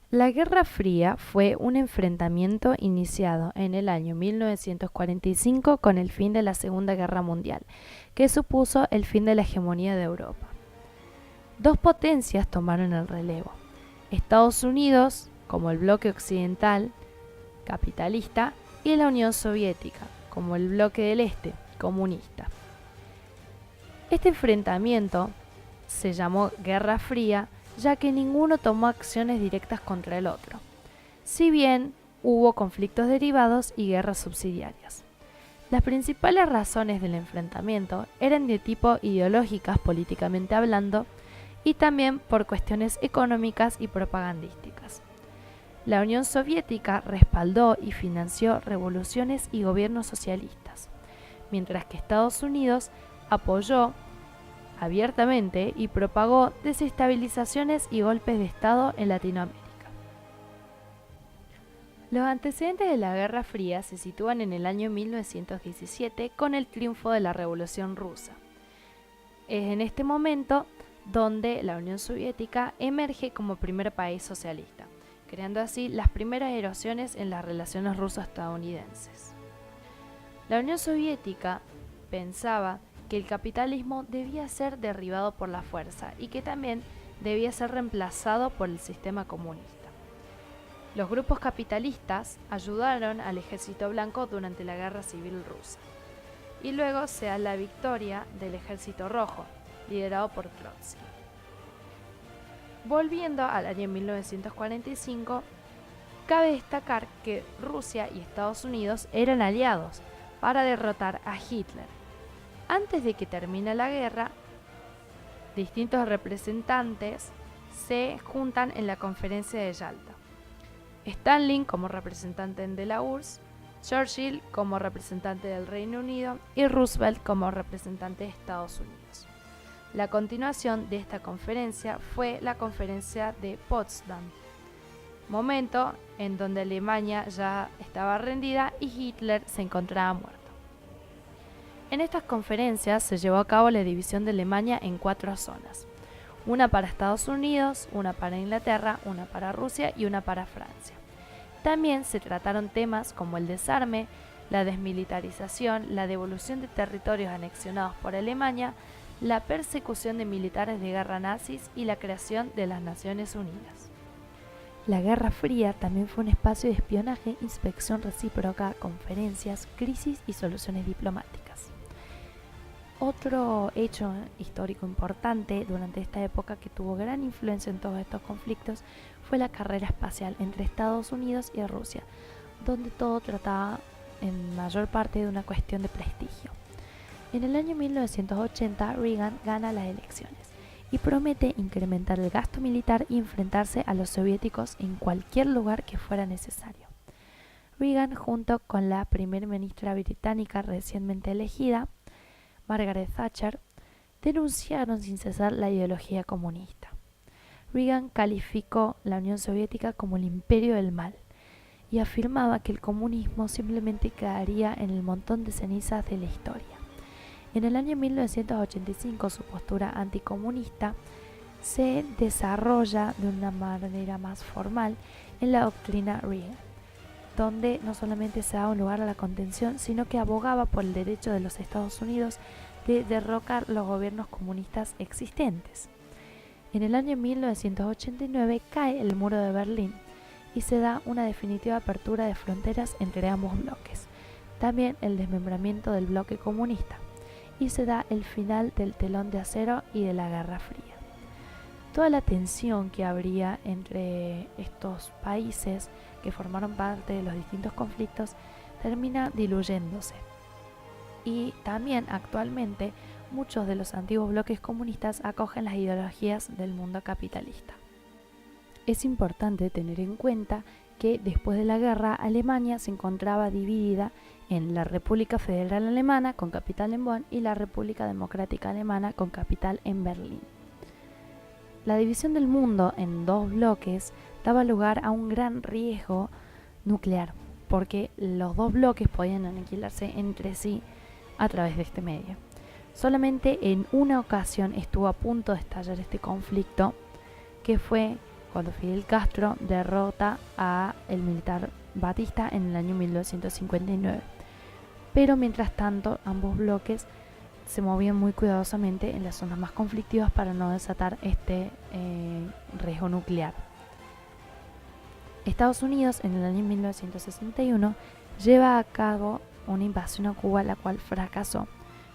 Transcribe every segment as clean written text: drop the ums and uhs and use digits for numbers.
La Guerra Fría fue un enfrentamiento iniciado en el año 1945 con el fin de la Segunda Guerra Mundial, que supuso el fin de la hegemonía de Europa. Dos potencias tomaron el relevo: Estados Unidos, como el bloque occidental capitalista, y la Unión Soviética, como el bloque del este comunista. Este enfrentamiento se llamó Guerra Fría, ya que ninguno tomó acciones directas contra el otro, si bien hubo conflictos derivados y guerras subsidiarias. Las principales razones del enfrentamiento eran de tipo ideológicas, políticamente hablando, y también por cuestiones económicas y propagandísticas. La Unión Soviética respaldó y financió revoluciones y gobiernos socialistas, mientras que Estados Unidos apoyó abiertamente y propagó desestabilizaciones y golpes de Estado en Latinoamérica. Los antecedentes de la Guerra Fría se sitúan en el año 1917 con el triunfo de la Revolución Rusa. Es en este momento donde la Unión Soviética emerge como primer país socialista, creando así las primeras erosiones en las relaciones ruso-estadounidenses. La Unión Soviética pensaba que el capitalismo debía ser derribado por la fuerza y que también debía ser reemplazado por el sistema comunista. Los grupos capitalistas ayudaron al ejército blanco durante la Guerra Civil Rusa, y luego se da la victoria del ejército rojo, liderado por Trotsky. Volviendo al año 1945, cabe destacar que Rusia y Estados Unidos eran aliados para derrotar a Hitler. Antes de que termine la guerra, distintos representantes se juntan en la conferencia de Yalta. Stalin como representante de la URSS, Churchill como representante del Reino Unido y Roosevelt como representante de Estados Unidos. La continuación de esta conferencia fue la conferencia de Potsdam, momento en donde Alemania ya estaba rendida y Hitler se encontraba muerto. En estas conferencias se llevó a cabo la división de Alemania en 4 zonas: una para Estados Unidos, una para Inglaterra, una para Rusia y una para Francia. También se trataron temas como el desarme, la desmilitarización, la devolución de territorios anexionados por Alemania, la persecución de militares de guerra nazis y la creación de las Naciones Unidas. La Guerra Fría también fue un espacio de espionaje, inspección recíproca, conferencias, crisis y soluciones diplomáticas. Otro hecho histórico importante durante esta época que tuvo gran influencia en todos estos conflictos fue la carrera espacial entre Estados Unidos y Rusia, donde todo trataba en mayor parte de una cuestión de prestigio. En el año 1980, Reagan gana las elecciones y promete incrementar el gasto militar y enfrentarse a los soviéticos en cualquier lugar que fuera necesario. Reagan, junto con la primera ministra británica recientemente elegida, Margaret Thatcher, denunciaron sin cesar la ideología comunista. Reagan calificó la Unión Soviética como el imperio del mal y afirmaba que el comunismo simplemente quedaría en el montón de cenizas de la historia. En el año 1985 su postura anticomunista se desarrolla de una manera más formal en la doctrina Reagan, donde no solamente se daba un lugar a la contención, sino que abogaba por el derecho de los Estados Unidos de derrocar los gobiernos comunistas existentes. En el año 1989 cae el muro de Berlín y se da una definitiva apertura de fronteras entre ambos bloques, también el desmembramiento del bloque comunista, y se da el final del telón de acero y de la Guerra Fría. Toda la tensión que habría entre estos países que formaron parte de los distintos conflictos termina diluyéndose. Y también actualmente muchos de los antiguos bloques comunistas acogen las ideologías del mundo capitalista. Es importante tener en cuenta que después de la guerra Alemania se encontraba dividida en la República Federal Alemana con capital en Bonn y la República Democrática Alemana con capital en Berlín. La división del mundo en 2 bloques daba lugar a un gran riesgo nuclear, porque los 2 bloques podían aniquilarse entre sí a través de este medio. Solamente en una ocasión estuvo a punto de estallar este conflicto, que fue cuando Fidel Castro derrota a el militar Batista en el año 1959. Pero mientras tanto, ambos bloques se movían muy cuidadosamente en las zonas más conflictivas para no desatar este riesgo nuclear. Estados Unidos, en el año 1961, lleva a cabo una invasión a Cuba, la cual fracasó,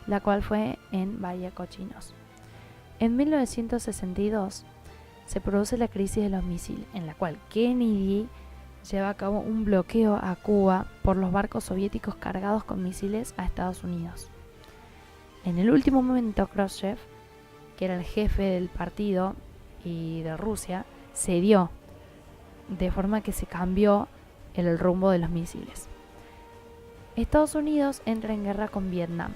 la cual fue en Bahía Cochinos. En 1962 se produce la crisis de los misiles, en la cual Kennedy lleva a cabo un bloqueo a Cuba por los barcos soviéticos cargados con misiles a Estados Unidos. En el último momento, Khrushchev, que era el jefe del partido y de Rusia, cedió, de forma que se cambió el rumbo de los misiles. Estados Unidos entra en guerra con Vietnam,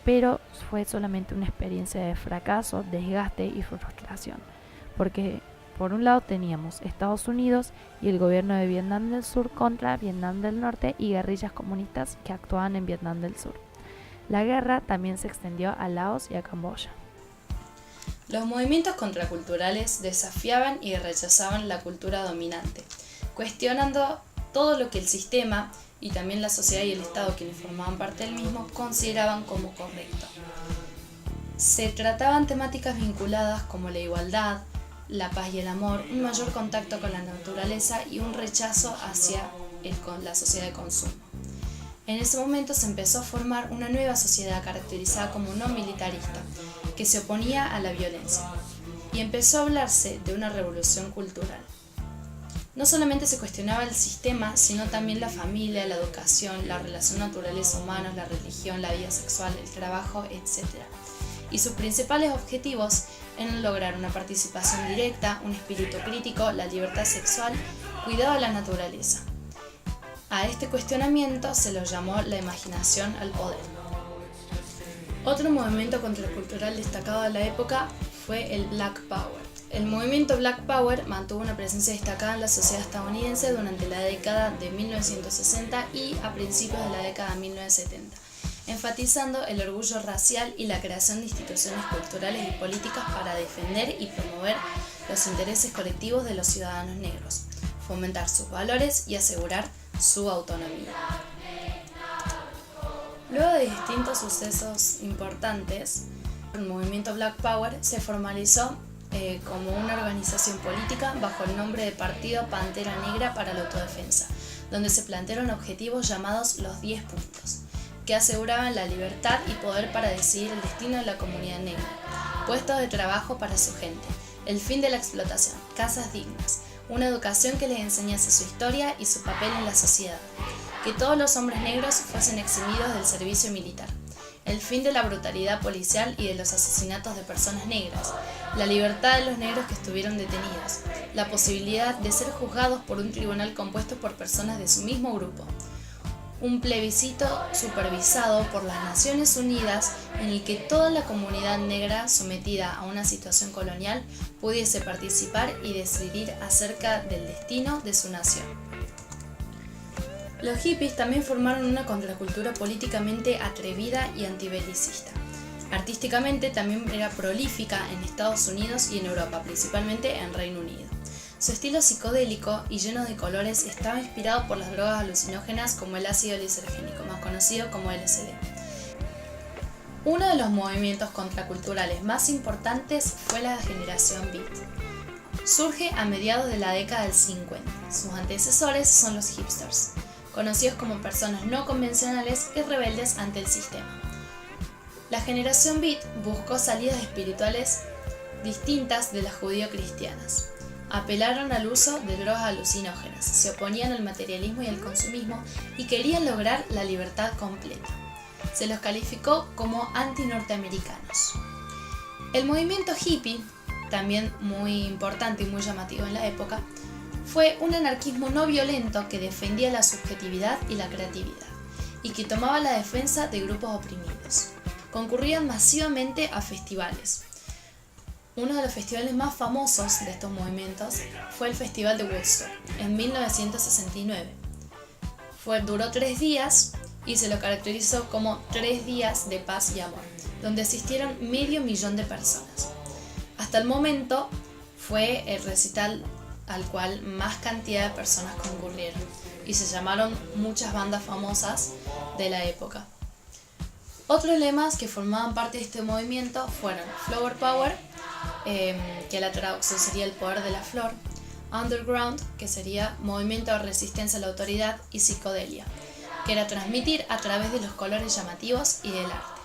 pero fue solamente una experiencia de fracaso, desgaste y frustración, porque por un lado teníamos Estados Unidos y el gobierno de Vietnam del Sur contra Vietnam del Norte y guerrillas comunistas que actuaban en Vietnam del Sur. La guerra también se extendió a Laos y a Camboya. Los movimientos contraculturales desafiaban y rechazaban la cultura dominante, cuestionando todo lo que el sistema y también la sociedad y el Estado, quienes formaban parte del mismo, consideraban como correcto. Se trataban temáticas vinculadas como la igualdad, la paz y el amor, un mayor contacto con la naturaleza y un rechazo hacia la sociedad de consumo. En ese momento se empezó a formar una nueva sociedad caracterizada como no militarista, que se oponía a la violencia, y empezó a hablarse de una revolución cultural. No solamente se cuestionaba el sistema, sino también la familia, la educación, la relación naturaleza-humanos, la religión, la vida sexual, el trabajo, etc. Y sus principales objetivos eran lograr una participación directa, un espíritu crítico, la libertad sexual, cuidado de la naturaleza. A este cuestionamiento se lo llamó la imaginación al poder. Otro movimiento contracultural destacado de la época fue el Black Power. El movimiento Black Power mantuvo una presencia destacada en la sociedad estadounidense durante la década de 1960 y a principios de la década de 1970, enfatizando el orgullo racial y la creación de instituciones culturales y políticas para defender y promover los intereses colectivos de los ciudadanos negros, fomentar sus valores y asegurar su autonomía. Luego de distintos sucesos importantes, el movimiento Black Power se formalizó como una organización política bajo el nombre de Partido Pantera Negra para la Autodefensa, donde se plantearon objetivos llamados los 10 puntos, que aseguraban la libertad y poder para decidir el destino de la comunidad negra, puestos de trabajo para su gente, el fin de la explotación, casas dignas, una educación que les enseñase su historia y su papel en la sociedad, que todos los hombres negros fuesen eximidos del servicio militar, el fin de la brutalidad policial y de los asesinatos de personas negras, la libertad de los negros que estuvieron detenidos, la posibilidad de ser juzgados por un tribunal compuesto por personas de su mismo grupo, un plebiscito supervisado por las Naciones Unidas en el que toda la comunidad negra sometida a una situación colonial pudiese participar y decidir acerca del destino de su nación. Los hippies también formaron una contracultura políticamente atrevida y antibelicista. Artísticamente también era prolífica en Estados Unidos y en Europa, principalmente en Reino Unido. Su estilo psicodélico y lleno de colores estaba inspirado por las drogas alucinógenas como el ácido lisérgicos, más conocido como LSD. Uno de los movimientos contraculturales más importantes fue la generación Beat. Surge a mediados de la década del 50. Sus antecesores son los hipsters, conocidos como personas no convencionales y rebeldes ante el sistema. La generación Beat buscó salidas espirituales distintas de las judío-cristianas. Apelaron al uso de drogas alucinógenas, se oponían al materialismo y al consumismo y querían lograr la libertad completa. Se los calificó como anti-norteamericanos. El movimiento hippie, también muy importante y muy llamativo en la época, fue un anarquismo no violento que defendía la subjetividad y la creatividad, y que tomaba la defensa de grupos oprimidos. Concurrían masivamente a festivales. Uno de los festivales más famosos de estos movimientos fue el Festival de Woodstock, en 1969. Duró 3 días y se lo caracterizó como 3 días de paz y amor, donde asistieron 500.000 de personas. Hasta el momento fue el recital al cual más cantidad de personas concurrieron y se llamaron muchas bandas famosas de la época. Otros lemas que formaban parte de este movimiento fueron Flower Power, que la traducción sería el poder de la flor, Underground, que sería movimiento de resistencia a la autoridad, y psicodelia, que era transmitir a través de los colores llamativos y del arte.